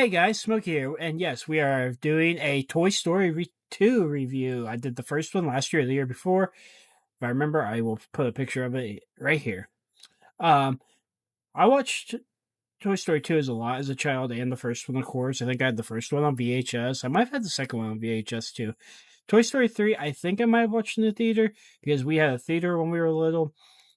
Hey guys, Smoke here, and yes, we are doing a Toy Story 2 review. I did the first one last year, or the year before. If I remember, I will put a picture of it right here. Um, I watched Toy Story 2 as a lot as a child, and the first one, of course. I think I had the first one on VHS. I might have had the second one on VHS too. Toy Story 3, I think I might have watched in the theater because we had a theater when we were little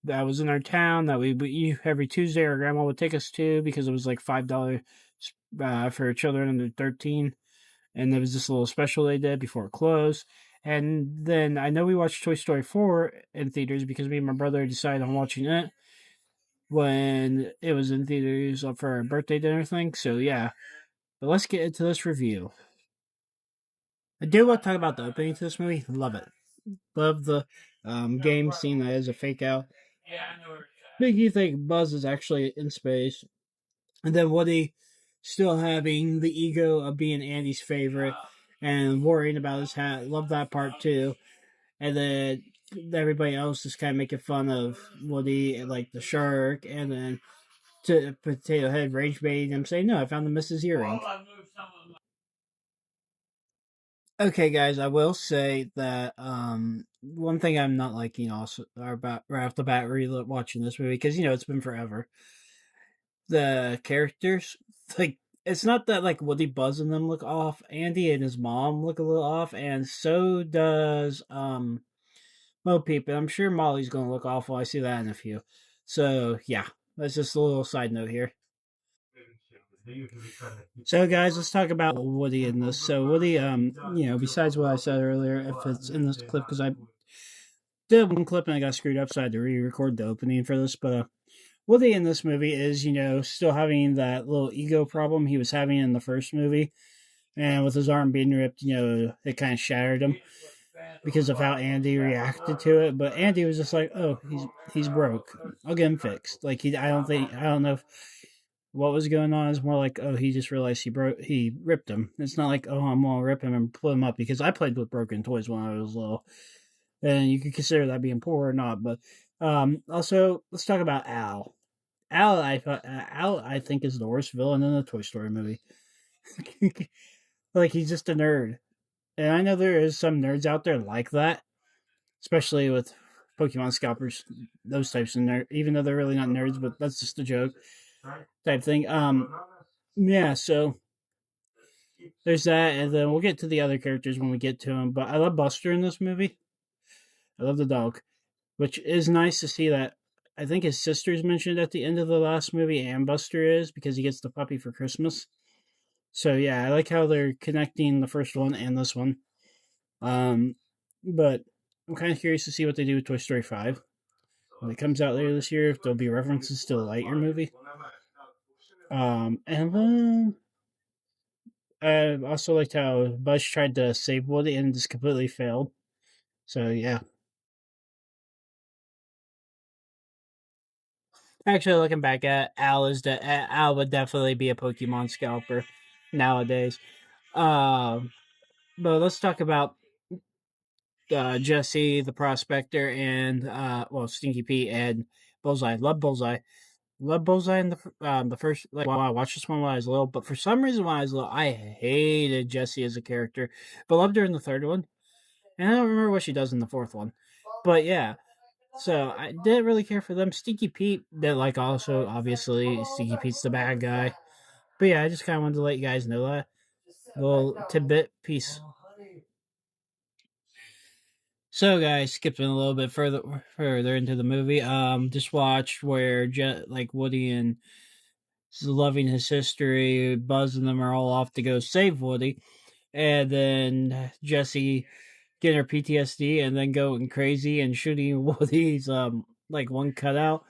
that was in our town that every Tuesday our grandma would take us to because it was like $5 for children under 13. And there was this little special they did before it closed. And then I know we watched Toy Story 4 in theaters because me and my brother decided on watching it when it was in theaters for our birthday dinner thing. So yeah, but let's get into this review. I do want to talk about the opening to this movie. Love it. Love the game scene that is a fake out. Make you think Buzz is actually in space. And then Woody still having the ego of being Andy's favorite and worrying about his hat. Love that part too. And then everybody else is kind of making fun of Woody and like the shark, and then to Potato Head rage baiting him, saying, "No, I found the Mrs. Earring." Okay, guys, I will say that one thing I'm not liking also about right off the bat watching this movie because it's been forever. The characters, like, it's not that like Woody, Buzz and them look off. Andy and his mom look a little off, and so does Mo Peep. And I'm sure Molly's gonna look awful. I see that in a few. So yeah, that's just a little side note here. So guys, let's talk about Woody in this. So Woody, besides what I said earlier, if it's in this clip, because I did one clip and I got screwed up, so I had to re-record the opening for this. But Woody in this movie is, still having that little ego problem he was having in the first movie, and with his arm being ripped, it kind of shattered him because of how Andy reacted to it. But Andy was just like, "Oh, he's broke. I'll get him fixed." Like I don't know if what was going on. It's more like, oh, he just realized he ripped him. It's not like, oh, I'm gonna rip him and pull him up because I played with broken toys when I was little, and you could consider that being poor or not. But also let's talk about Al. Al, I think is the worst villain in the Toy Story movie. Like he's just a nerd, and I know there is some nerds out there like that, especially with Pokemon scalpers, those types of nerds. Even though they're really not nerds, but that's just a joke type thing. Yeah. So there's that, and then we'll get to the other characters when we get to them. But I love Buster in this movie. I love the dog, which is nice to see that. I think his sister's mentioned at the end of the last movie, and Buster is because he gets the puppy for Christmas. So yeah, I like how they're connecting the first one and this one. Um, but I'm kind of curious to see what they do with Toy Story 5 when it comes out later this year. If there'll be references to the Lightyear movie. And then I also liked how Buzz tried to save Woody and just completely failed. So yeah. Actually, looking back at Al would definitely be a Pokemon scalper nowadays. Um, but let's talk about Jesse the prospector and Stinky Pete and Bullseye. Love Bullseye. Love Bullseye in the first, like, I watched this one when I was little, but for some reason when I was little I hated Jessie as a character, but loved her in the third one. And I don't remember what she does in the fourth one. But yeah. So I didn't really care for them. Stinky Pete, that, like, also obviously Stinky Pete's the bad guy. But yeah, I just kinda wanted to let you guys know that. Little tidbit piece. So, guys, skipping a little bit further into the movie, just watch where like Woody and loving his history, Buzz and them are all off to go save Woody, and then Jesse getting her PTSD and then going crazy and shooting Woody's like one cutout,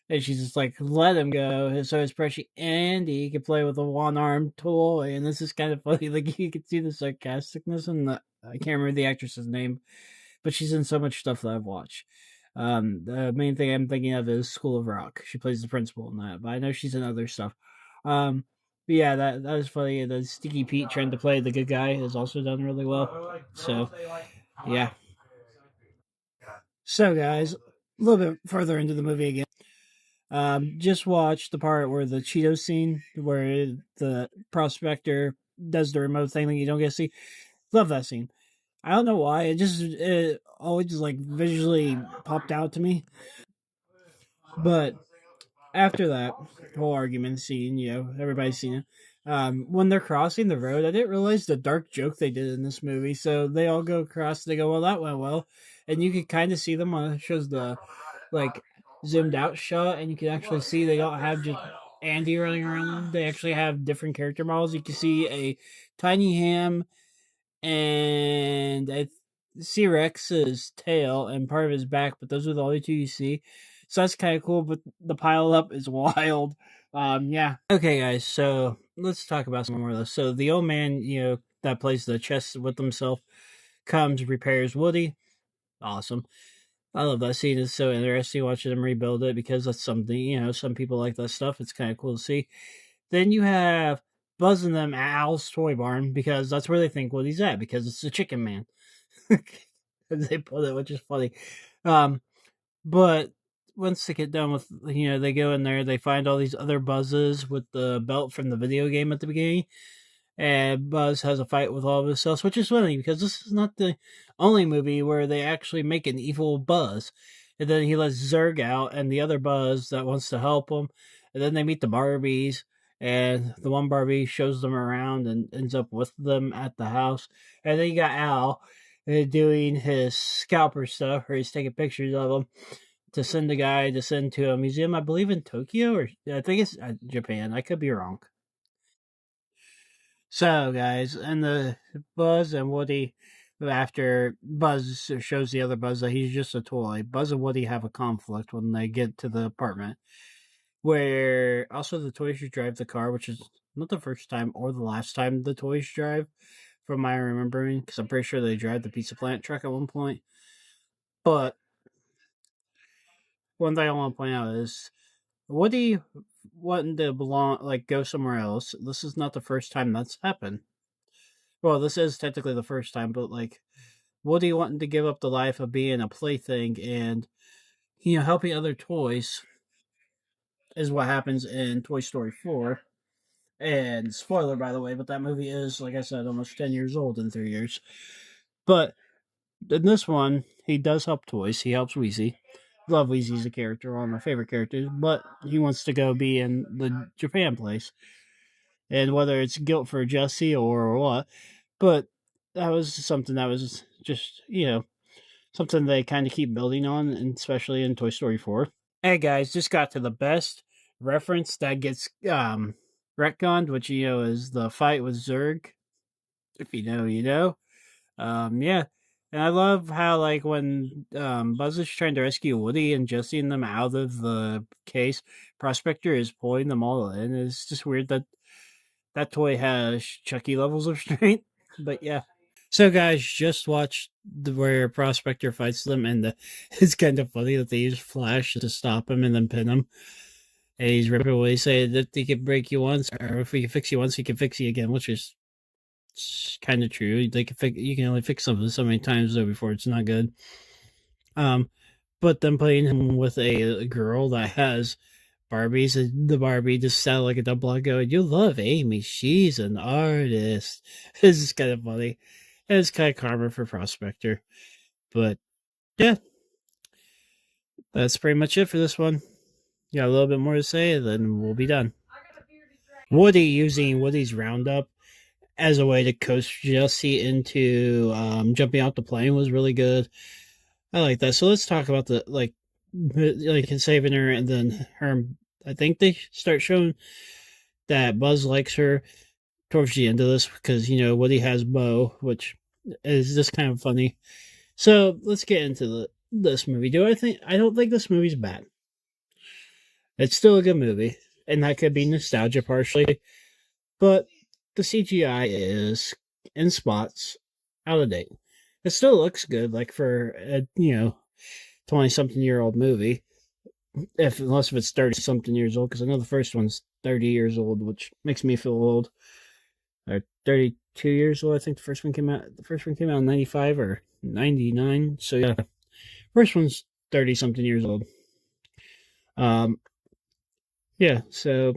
and she's just like, "Let him go." So it's precious Andy can play with a one-armed toy, and this is kind of funny. Like you can see the sarcasticness in the I can't remember the actress's name, but she's in so much stuff that I've watched. The main thing I'm thinking of is School of Rock. She plays the principal in that, but I know she's in other stuff. But yeah, that was funny. The Sticky Pete trying to play the good guy is also done really well. So yeah. So guys, a little bit further into the movie again. Just watch the part where the Cheeto scene, where the prospector does the remote thing that you don't get to see. Love that scene. I don't know why. It always like visually popped out to me. But after that whole argument scene, everybody's seen it. When they're crossing the road, I didn't realize the dark joke they did in this movie. So they all go across. They go, well, that went well, and you can kind of see them on it shows the like zoomed out shot, and you can actually see they don't have just Andy running around. They actually have different character models. You can see a tiny ham and I see Rex's tail and part of his back, but those are the only two you see. So that's kind of cool, but the pile up is wild. Yeah. Okay, guys. So let's talk about some more of this. So the old man, that plays the chess with himself, comes repairs Woody. Awesome. I love that scene. It's so interesting watching him rebuild it because that's something, some people like that stuff. It's kind of cool to see. Then you have buzzing them at Al's Toy Barn because that's where they think Woody's at because it's the Chicken Man. As they put it, which is funny. Um, but once they get done with, they go in there, they find all these other Buzzes with the belt from the video game at the beginning, and Buzz has a fight with all of himself, which is funny because this is not the only movie where they actually make an evil Buzz. And then he lets Zurg out and the other Buzz that wants to help him. And then they meet the Barbies, and the one Barbie shows them around and ends up with them at the house. And then you got Al doing his scalper stuff, where he's taking pictures of them to send a guy to send to a museum, I believe in Tokyo, or I think it's Japan. I could be wrong. So, guys, and the Buzz and Woody, after Buzz shows the other Buzz that he's just a toy, Buzz and Woody have a conflict when they get to the apartment. Where also the toys drive the car, which is not the first time or the last time the toys drive, from my remembering, because I'm pretty sure they drive the pizza plant truck at one point. But one thing I want to point out is Woody wanting to go somewhere else. This is not the first time that's happened. Well, this is technically the first time, but Woody wanting to give up the life of being a plaything and helping other toys is what happens in Toy Story 4. And spoiler, by the way, but that movie is, like I said, almost 10 years old in 3 years. But in this one, he does help toys. He helps Wheezy. Love Wheezy's a character, one of my favorite characters, but he wants to go be in the Japan place. And whether it's guilt for Jesse or what, but that was something that was just, something they kind of keep building on, and especially in Toy Story 4. Hey guys, just got to the best reference that gets retconned, which is the fight with Zurg. If you know, you know. Yeah. And I love how when Buzz is trying to rescue Woody and Jesse and them out of the case, Prospector is pulling them all in. It's just weird that that toy has Chucky levels of strength. But yeah. So guys, just watch where Prospector fights them, and it's kind of funny that they use Flash to stop him and then pin him. And he's ripping away, saying that he can break you once, or if we can fix you once, he can fix you again, which is kind of true. You can only fix something so many times though before it's not good. But then playing him with a girl that has Barbies, and the Barbie just sounded like a double going, "You love Amy, she's an artist." This is kind of funny. And it's kind of karma for Prospector. But yeah, that's pretty much it for this one. Got a little bit more to say, then we'll be done. Woody using Woody's Roundup as a way to coach Jesse into jumping out the plane was really good. I like that. So let's talk about the saving her, and then her. I think they start showing that Buzz likes her towards the end of this because Woody has Bo, which is just kind of funny. So let's get into this movie. I don't think this movie's bad. It's still a good movie, and that could be nostalgia partially, but the CGI is in spots out of date. It still looks good, for a 20-something-year-old movie, unless if it's 30-something years old, because I know the first one's 30 years old, which makes me feel old. Or 32 years old, I think the first one came out. The first one came out in 95 or 99. So yeah, first one's 30-something years old. yeah, so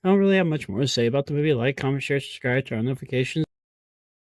I don't really have much more to say about the movie. Like, comment, share, subscribe, turn on notifications.